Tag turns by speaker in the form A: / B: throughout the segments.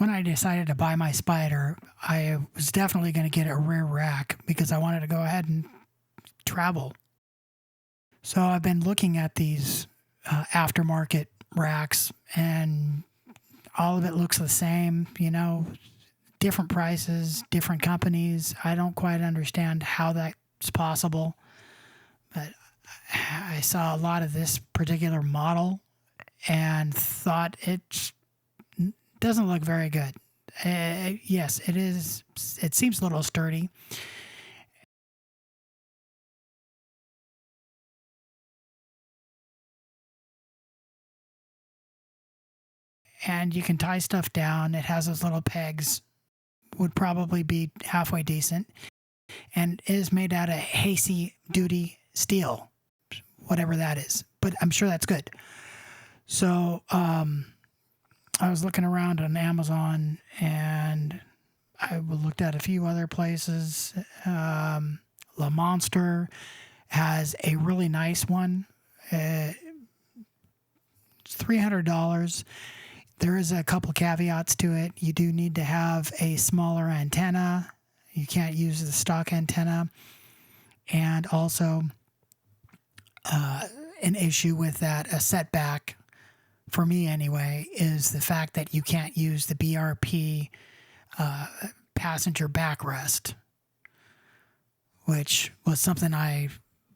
A: When I decided to buy my Spyder, I was definitely going to get a rear rack because I wanted to go ahead and travel. So I've been looking at these aftermarket racks, and all of it looks the same, different prices, different companies. I don't quite understand how that's possible, but I saw a lot of this particular model and thought it doesn't look very good. Yes, it is. It seems a little sturdy. And you can tie stuff down. It has those little pegs, would probably be halfway decent, and is made out of Hasty Duty steel, whatever that is. But I'm sure that's good. So I was looking around on Amazon, and I looked at a few other places. La Monster has a really nice one. It's $300. There is a couple caveats to it. You do need to have a smaller antenna. You can't use the stock antenna. And also, an issue with that, a setback, for me anyway, is the fact that you can't use the BRP passenger backrest, which was something I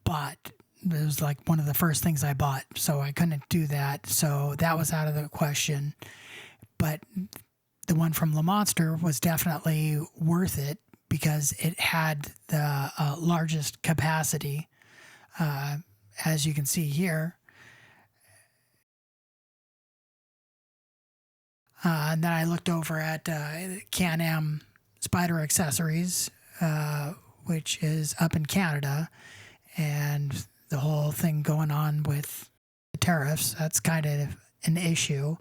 A: bought. It was like one of the first things I bought, so I couldn't do that. So that was out of the question. But the one from Le Monster was definitely worth it because it had the largest capacity, as you can see here. And then I looked over at Can-Am Spyder Accessories, which is up in Canada, and the whole thing going on with the tariffs, that's kind of an issue.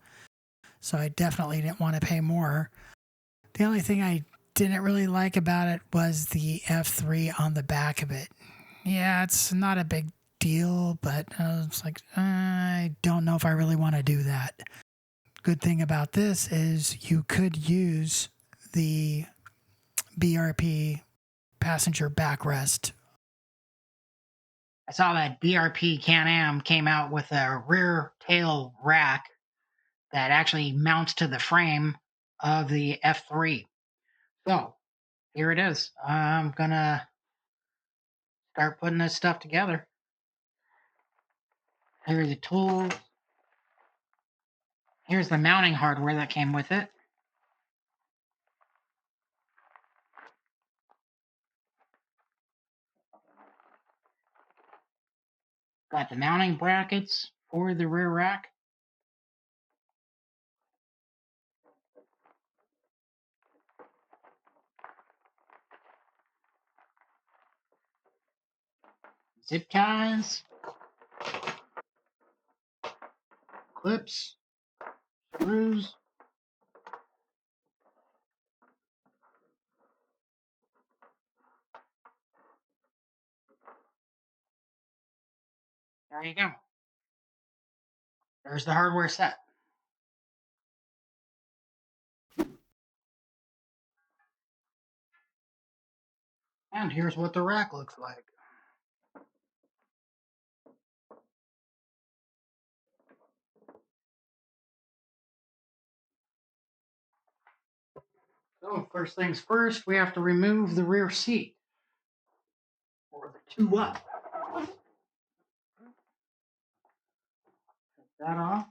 A: So I definitely didn't want to pay more. The only thing I didn't really like about it was the F3 on the back of it. Yeah, it's not a big deal, but I was like, I don't know if I really want to do that. Good thing about this is you could use the BRP passenger backrest. I saw that BRP Can-Am came out with a rear tail rack that actually mounts to the frame of the F3. So here it is. I'm gonna start putting this stuff together. Here are the tools. Here's the mounting hardware that came with it. Got the mounting brackets for the rear rack. Zip ties. Clips. Screws. There you go. There's the hardware set. And here's what the rack looks like. So first things first, we have to remove the rear seat, or the two up. Take that off.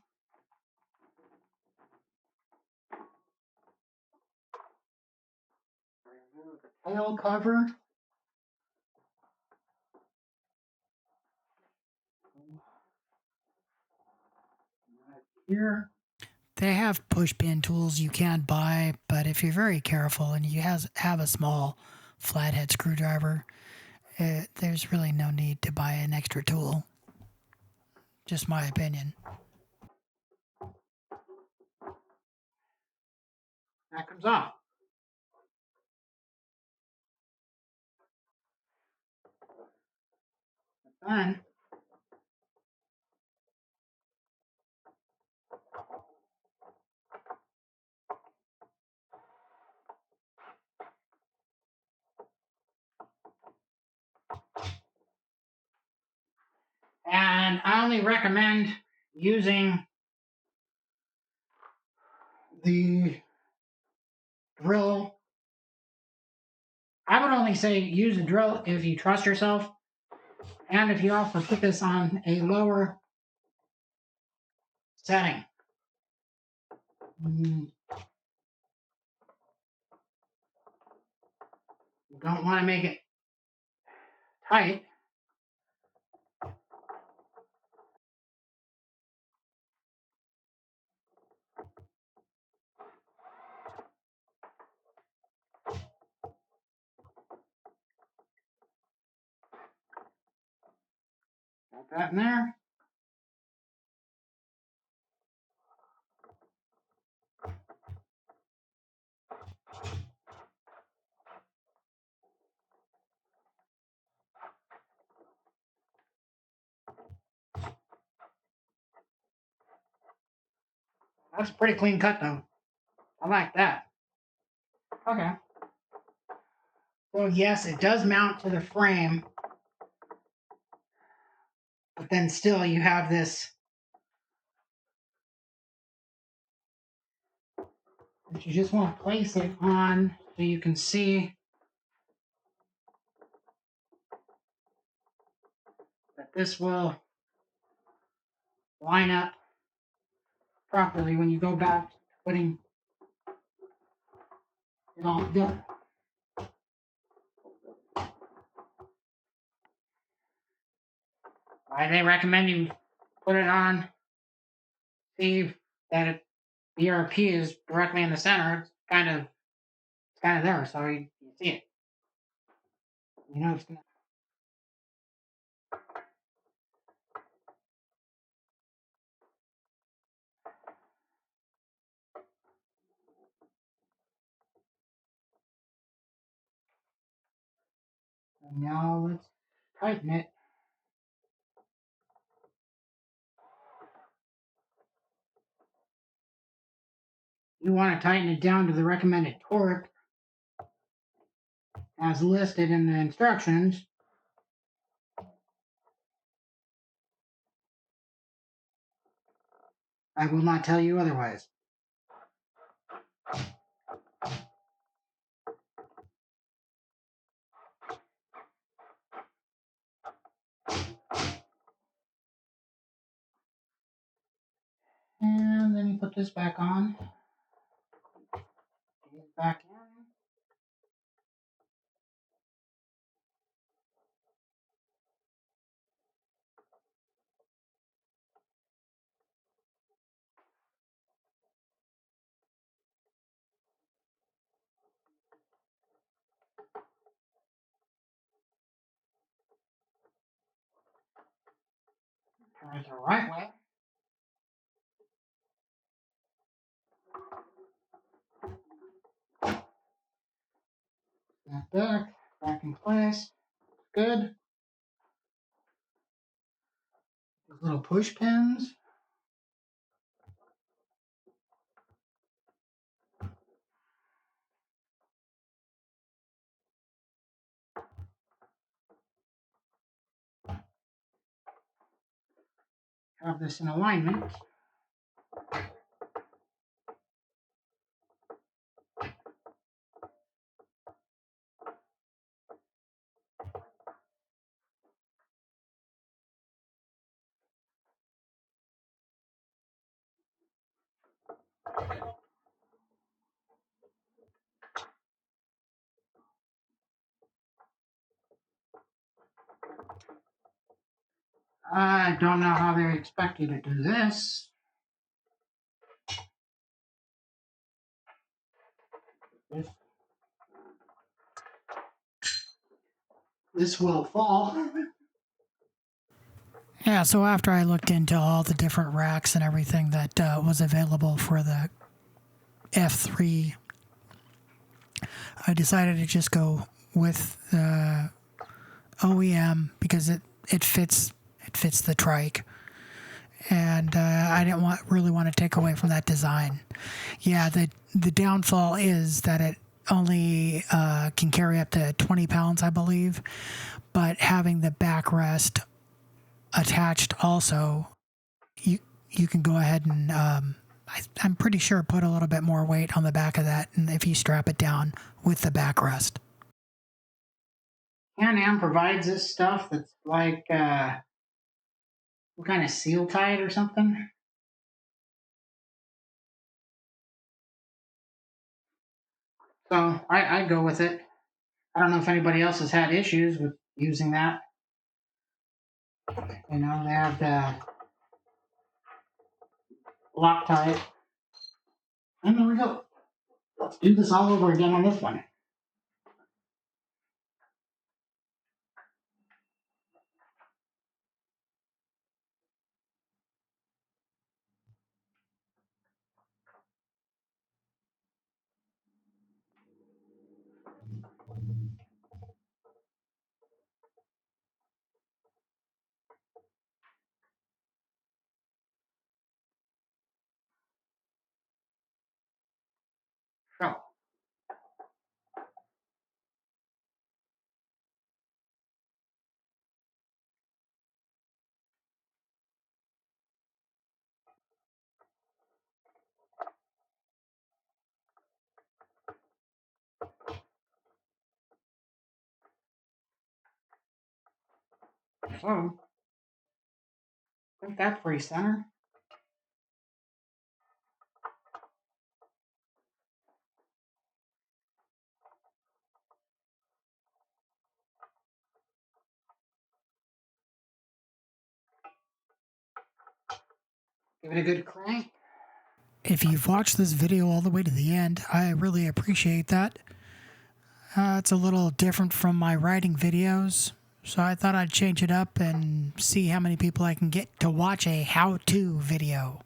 A: Remove the tail cover. Here. They have push pin tools you can buy, but if you're very careful and you have a small flathead screwdriver, there's really no need to buy an extra tool. Just my opinion. That comes off. Then And I only recommend using the drill. I would only say use a drill if you trust yourself, and if you also put this on a lower setting. You don't want to make it tight. Got that in there. That's a pretty clean cut though. I like that. Okay. So yes, it does mount to the frame, but then still you have this that you just want to place it on so you can see that this will line up properly when you go back to putting it all together. Why they recommend you put it on, see that the ERP is directly in the center. It's kind of there, so you see it. You know it's gonna. And now let's tighten it. You want to tighten it down to the recommended torque as listed in the instructions. I will not tell you otherwise. And then you put this back on. Get it back in. Turn it the right way. Snap back in place. Good. These little push pins. Have this in alignment. I don't know how they expect you to do this. This will fall. Yeah, so after I looked into all the different racks and everything that was available for the F3, I decided to just go with the OEM because it fits the trike, and I didn't really want to take away from that design. Yeah, the downfall is that it only can carry up to 20 pounds, I believe, but having the backrest attached also, you can go ahead and I'm pretty sure put a little bit more weight on the back of that, and if you strap it down with the backrest. Can-Am provides this stuff that's like what kind of seal tied or something. So I go with it. I don't know if anybody else has had issues with using that. You know, they have the Loctite. And there we go. Let's do this all over again on this one. So, I think that's pretty center. Give it a good crank. If you've watched this video all the way to the end, I really appreciate that. It's a little different from my riding videos, so I thought I'd change it up and see how many people I can get to watch a how-to video.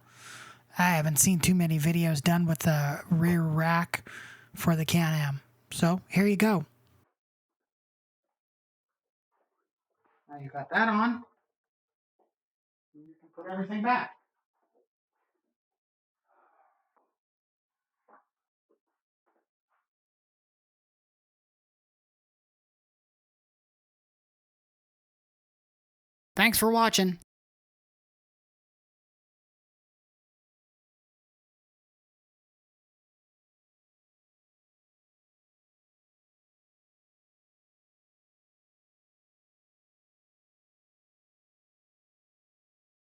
A: I haven't seen too many videos done with the rear rack for the Can-Am. So, here you go. Now you got that on. You can put everything back. Thanks for watching.